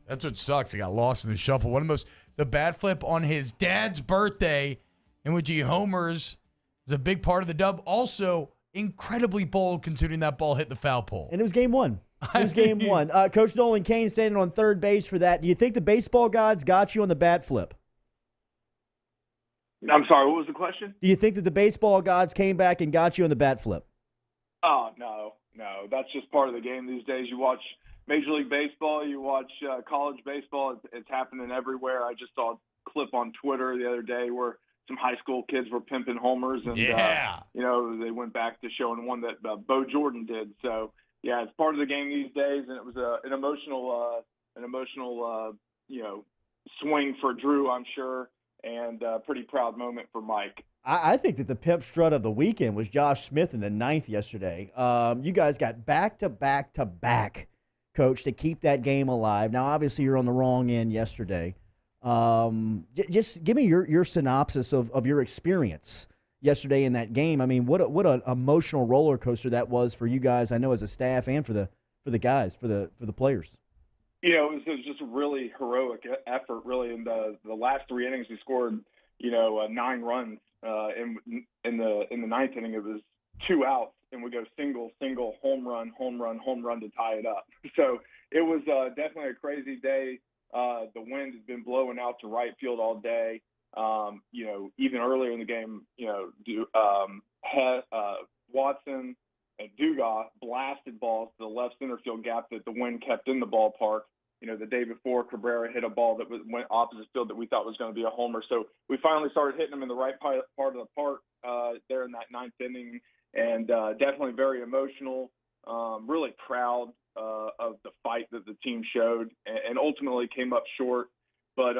That's what sucks. He got lost in the shuffle. The bat flip on his dad's birthday, in which he homers, is a big part of the dub. Also, incredibly bold considering that ball hit the foul pole. And it was game one. Coach Nolan Cain standing on third base for that. Do you think the baseball gods got you on the bat flip? I'm sorry, what was the question? Do you think that the baseball gods came back and got you on the bat flip? Oh, no. That's just part of the game these days. You watch Major League Baseball, you watch college baseball. It's happening everywhere. I just saw a clip on Twitter the other day where some high school kids were pimping homers, and they went back to showing one that Bo Jordan did. So yeah, it's part of the game these days, and it was an emotional swing for Drew, I'm sure, and a pretty proud moment for Mike. I think that the pimp strut of the weekend was Josh Smith in the ninth yesterday. You guys got back-to-back, Coach, to keep that game alive. Now, obviously, you're on the wrong end yesterday. Just give me your synopsis of your experience yesterday in that game. I mean, what an emotional roller coaster that was for you guys. I know as a staff and for the guys, for the players. It was just a really heroic effort. Really, in the last three innings, we scored 9 runs. In the ninth inning, it was 2 outs, and we go single, home run to tie it up. So it was definitely a crazy day. The wind has been blowing out to right field all day. Even earlier in the game, Watson and Dugas blasted balls to the left center field gap that the wind kept in the ballpark. The day before, Cabrera hit a ball that went opposite field that we thought was going to be a homer. So we finally started hitting them in the right part of the park there in that ninth inning, and definitely very emotional. Really proud of the fight that the team showed, and ultimately came up short. But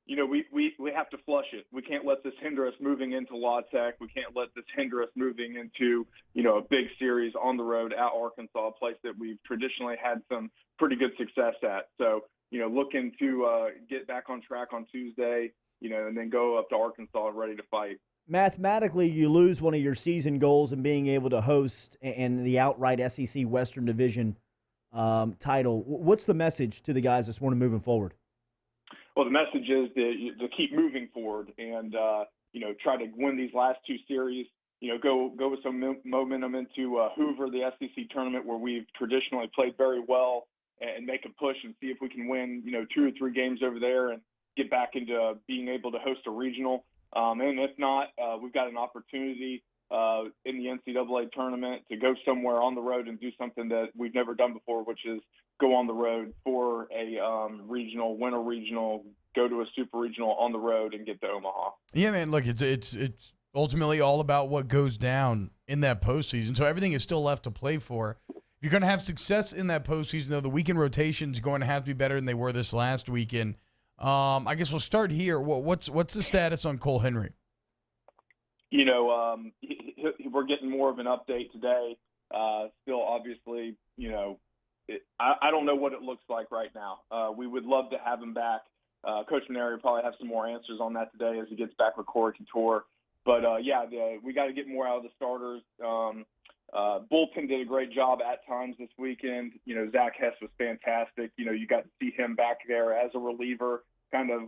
we have to flush it. We can't let this hinder us moving into La Tech. We can't let this hinder us moving into a big series on the road at Arkansas, a place that we've traditionally had some pretty good success at. So looking to get back on track on Tuesday, and then go up to Arkansas ready to fight. Mathematically, you lose one of your season goals in being able to host in the outright SEC Western Division title. What's the message to the guys this morning moving forward? Well, the message is to keep moving forward and try to win these last 2 series. Go with some momentum into Hoover, the SEC tournament, where we've traditionally played very well, and make a push and see if we can win 2 or 3 games over there and get back into being able to host a regional. And if not, we've got an opportunity in the NCAA tournament to go somewhere on the road and do something that we've never done before, which is go on the road for a regional, win a regional, go to a super regional on the road, and get to Omaha. Yeah, man, look, it's ultimately all about what goes down in that postseason. So everything is still left to play for. If you're going to have success in that postseason, though, the weekend rotation is going to have to be better than they were this last weekend. I guess we'll start here. What's the status on Cole Henry? We're getting more of an update today. Still, obviously, I don't know what it looks like right now. We would love to have him back. Coach Maneri will probably have some more answers on that today as he gets back with Corey Couture. But, we got to get more out of the starters. Bullpen did a great job at times this weekend. Zach Hess was fantastic. You got to see him back there as a reliever, kind of,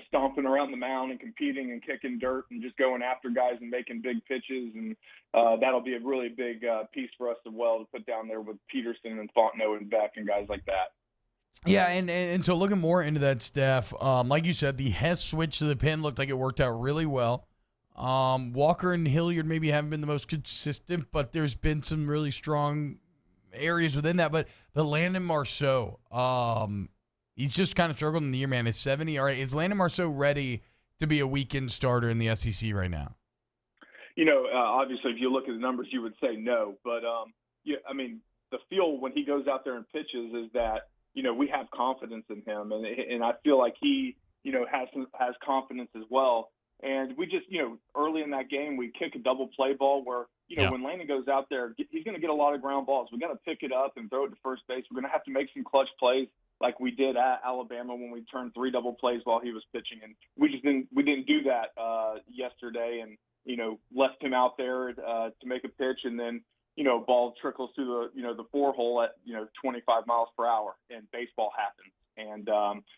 stomping around the mound and competing and kicking dirt and just going after guys and making big pitches. And that'll be a really big piece for us as well to put down there with Peterson and Fontenot and Beck and guys like that. Yeah, and so looking more into that staff, like you said, the Hess switch to the pen looked like it worked out really well. Walker and Hilliard maybe haven't been the most consistent, but there's been some really strong areas within that. But Landon Marceau, he's just kind of struggled in the year, man. It's 70. All right, is Landon Marceau ready to be a weekend starter in the SEC right now? Obviously, if you look at the numbers, you would say no. But, the feel when he goes out there and pitches is that, we have confidence in him. And I feel like he, has confidence as well. And we just, early in that game, we kick a double play ball where, when Landon goes out there, he's going to get a lot of ground balls. We're going to pick it up and throw it to first base. We're going to have to make some clutch plays like we did at Alabama when we turned 3 double plays while he was pitching. And we didn't do that yesterday and, left him out there to make a pitch. And then, ball trickles through the 4 hole at, 25 miles per hour, and baseball happens. And,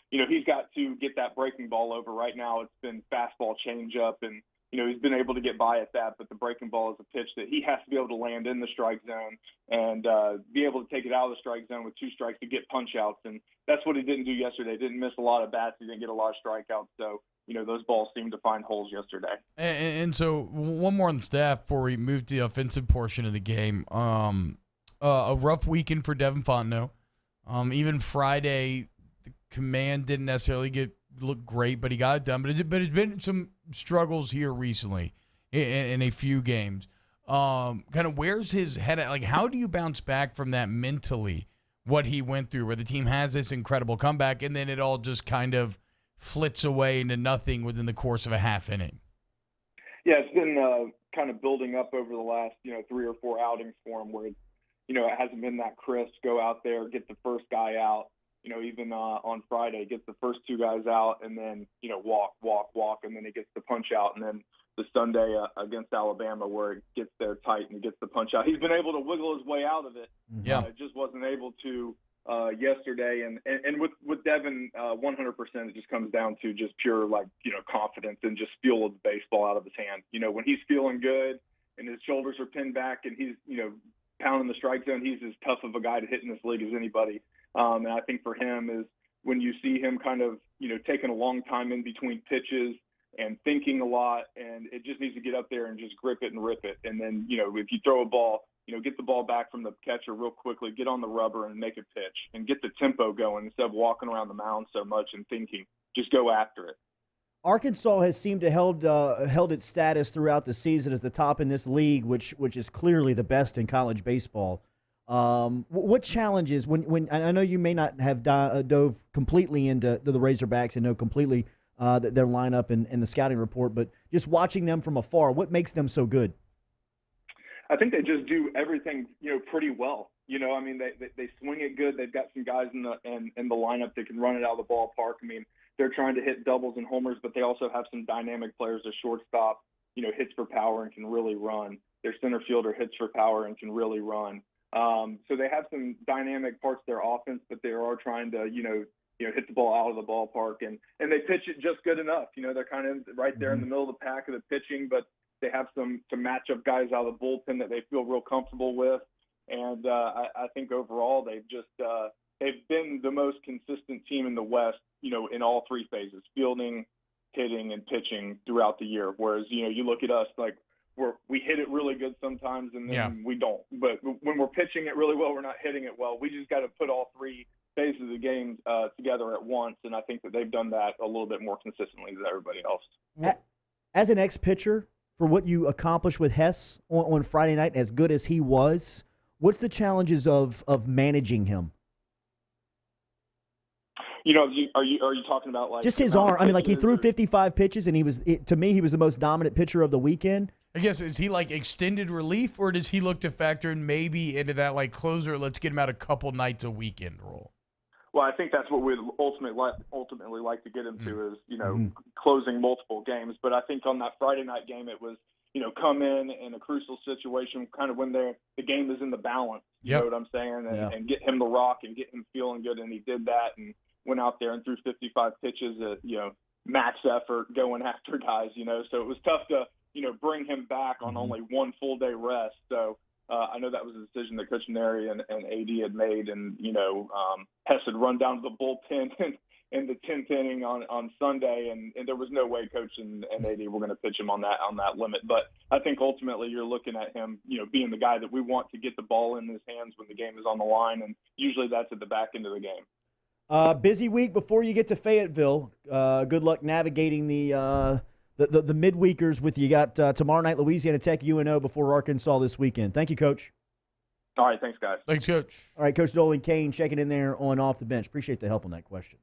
he's got to get that breaking ball over. Right now it's been fastball changeup, and, he's been able to get by at that, but the breaking ball is a pitch that he has to be able to land in the strike zone and be able to take it out of the strike zone with 2 strikes to get punch outs. And that's what he didn't do yesterday. He didn't miss a lot of bats. He didn't get a lot of strikeouts. So, those balls seemed to find holes yesterday. And so one more on the staff before we move to the offensive portion of the game. A rough weekend for Devon Phan. Even Friday, the command didn't necessarily look great, but he got it done. But it's been some struggles here recently in a few games. Kind of where's his head at? Like, how do you bounce back from that mentally, what he went through, where the team has this incredible comeback, and then it all just kind of flits away into nothing within the course of a half inning? Yeah, it's been kind of building up over the last, 3 or 4 outings for him where, it hasn't been that crisp. Go out there, get the first guy out. Even on Friday, gets the first 2 guys out, and then, walk, and then he gets the punch out. And then the Sunday against Alabama where it gets there tight and he gets the punch out. He's been able to wiggle his way out of it. Yeah. Just wasn't able to yesterday. And with Devon, 100%, it just comes down to just pure, confidence and just feel of the baseball out of his hand. When he's feeling good and his shoulders are pinned back and he's, pounding the strike zone, he's as tough of a guy to hit in this league as anybody. And I think for him is when you see him kind of, taking a long time in between pitches and thinking a lot, and it just needs to get up there and just grip it and rip it. And then, if you throw a ball, get the ball back from the catcher real quickly, get on the rubber and make a pitch and get the tempo going instead of walking around the mound so much and thinking. Just go after it. Arkansas has seemed to held its status throughout the season as the top in this league, which is clearly the best in college baseball. What challenges when I know you may not have dove completely into the Razorbacks and know completely their lineup and the scouting report, but just watching them from afar, what makes them so good? I think they just do everything pretty well. They swing it good. They've got some guys in the lineup that can run it out of the ballpark. They're trying to hit doubles and homers, but they also have some dynamic players. Their shortstop, hits for power and can really run. Their center fielder hits for power and can really run. So they have some dynamic parts of their offense, but they are trying to, hit the ball out of the ballpark and they pitch it just good enough. They're kind of right there in the middle of the pack of the pitching, but they have some matchup guys out of the bullpen that they feel real comfortable with. And I think overall they've been the most consistent team in the West, in all 3 phases, fielding, hitting, and pitching throughout the year. Whereas, you look at us like we hit it really good sometimes and then we don't. But when we're pitching it really well, we're not hitting it well. We just got to put all 3 phases of the game together at once. And I think that they've done that a little bit more consistently than everybody else. As an ex-pitcher, for what you accomplished with Hess on Friday night, as good as he was, what's the challenges of managing him? Are you talking about just his arm? He threw 55 pitches, and to me, he was the most dominant pitcher of the weekend. I guess, is he like extended relief, or does he look to factor in maybe into that closer, let's get him out a couple nights a weekend role? Well, I think that's what we'd ultimately like to get him to is, closing multiple games. But I think on that Friday night game, it was, come in a crucial situation, kind of when the game is in the balance. You know what I'm saying? And get him the rock and get him feeling good. And he did that and went out there and threw 55 pitches at, max effort going after guys, So it was tough to, bring him back on only 1 full day rest. So I know that was a decision that Coach Neri and AD had made. And, Hess had run down to the bullpen in the 10th inning on Sunday. And there was no way Coach and AD were going to pitch him on that limit. But I think ultimately you're looking at him, being the guy that we want to get the ball in his hands when the game is on the line. And usually that's at the back end of the game. Busy week before you get to Fayetteville. Good luck navigating the midweekers with you. Got tomorrow night Louisiana Tech, UNO before Arkansas this weekend. Thank you, Coach. All right, thanks, guys. Thanks, Coach. All right, Coach Nolan Cain checking in there on Off the Bench. Appreciate the help on that question.